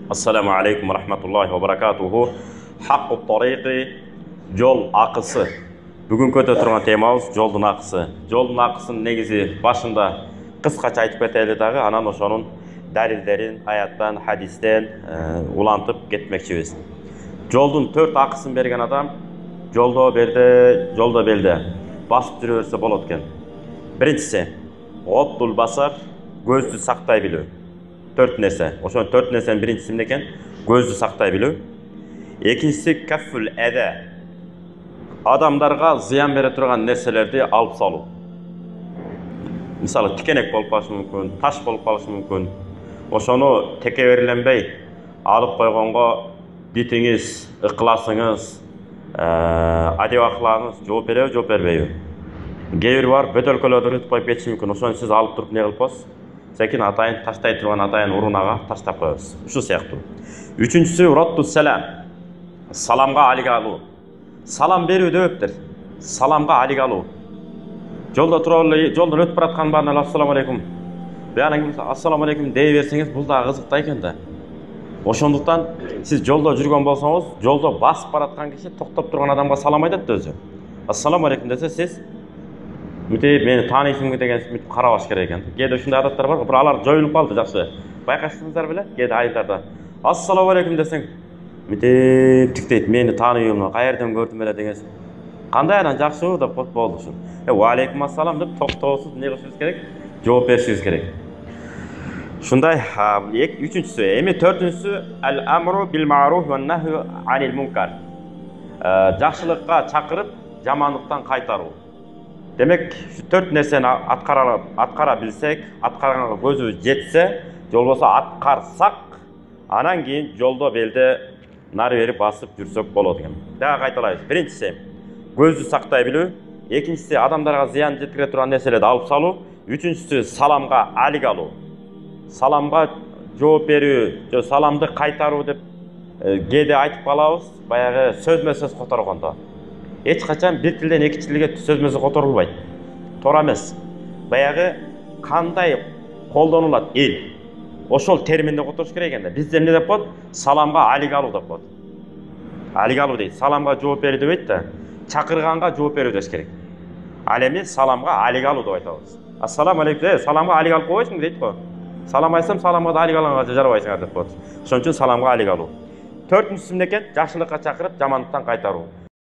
Assalamu alaikum wa rahmatullahi wa barakatuhu. Haqqu tariqi jol ақысы. Бүгін көте тұрған темамыз жолдың ақысы. Жолдың ақысын негізі башында қысқаша айтып кетелі дағы, анан ошонун дәлелдерин аяттан, хадистен улантып кетмекчибиз. Жолдун 4 ақысын берген адам жолдо белде басып жүрө берсе болот экен. Биринчиси оттул басар, көздү сактай билүү. 4 нерсе. Ошон 4 нерсенин биринчиси эмне экен? Көздү сактай билүү. Экинчиси каффул әдә. Адамдарга зыян бере турган нерселерди алып салуу. Мисалы тикенек болуп калышы мүмкүн, таш болуп калышы мүмкүн. Ошону текеберленбей алып койгонго битиңиз, ыкыласыңыз, адеп акылаңыз жооп береби, жооп бербейби? Кээ бир бар бөтөлкөлөрдү үрүтүп коюп кетиши мүмкүн. Ошону сиз алып туруп не кылып коесуз? Секин атайын таштай турган атайын урунага таштап коебуз. Ушул сыяктуу. Үчүнчүсү ратту салам. Саламга алик алуу. Салам берүү дебептир. Саламга алик алуу. Жолдо туруп эле, жолдон өтүп бараткан баарына ассаламу алейкум. Баягы ассаламу алейкум дей берсеңиз, бул да кызыктай экен да. Ошондуктан сиз жолдо жүргөн болсоңуз, жолдо басып бараткан киши токтоп турган адамга салам айтат өзү. Ассаламу алейкум десе, сиз мынтип мени тааныйсыңбы деген мынтип карабаш керек экен. Кээде ушундай адаттар бар, бирок алар жоюлуп калды, жакшы. Байкаштыңыздар беле? Кээде айылдарда ассаламу алейкум десең, мынтип тиктейт, мени тааныйбы, каерден көрдүм эле деген. Кандай анан жакшыбы деп болду ушул. Ва алейкум ассалам деп токтоосуз не кылышыбыз керек? Жооп беришибиз керек. Ушундай үчүнчүсү, эми төртүнчүсү ал-амру бил ма'руф ва нахю анил мункар. Жакшылыкка чакырып, жамандыктан кайтаруу. Демек, şu 4 нерсени аткара билсек, аткарганга көзүбүз жетсе, жол болсо аткарсак, анан кийин жолдо белде нары бери басып жүрсөк болот экен. Дагы кайталайбыз. Биринчиси көздү сактай билүү, экинчиси адамдарга зыян жеткире турган нерселерди алып салуу, үчүнчүсү саламга алик алуу. Саламга жооп берүү, же саламды кайтаруу деп кээде айтып калабыз, баягы сөзмө-сөз которгондо. Эч качан бир тилден эки тилге сөзмөсү которулбайт. Туура эмес. Баягы кандай колдонулат эл. Ошол терминде которуш керек экен да. Бизде эмне деп коет? Саламга алик алуу деп коет. Алик алуу дейт. Саламга жооп берүү дебейт да. Чакырганга жооп берүү деш керек. Ал эми саламга алик алуу деп айтабыз. Ассаламу алейкум, саламга алик алып койсуң дейт го. Салам айтсам, саламга да алик алганга жарабайсыңар деп коет. Ошон үчүн саламга алик алуу. Төртүнчүсү эмне экен? Жакшылыкка чакырып, жамандыктан кайтаруу.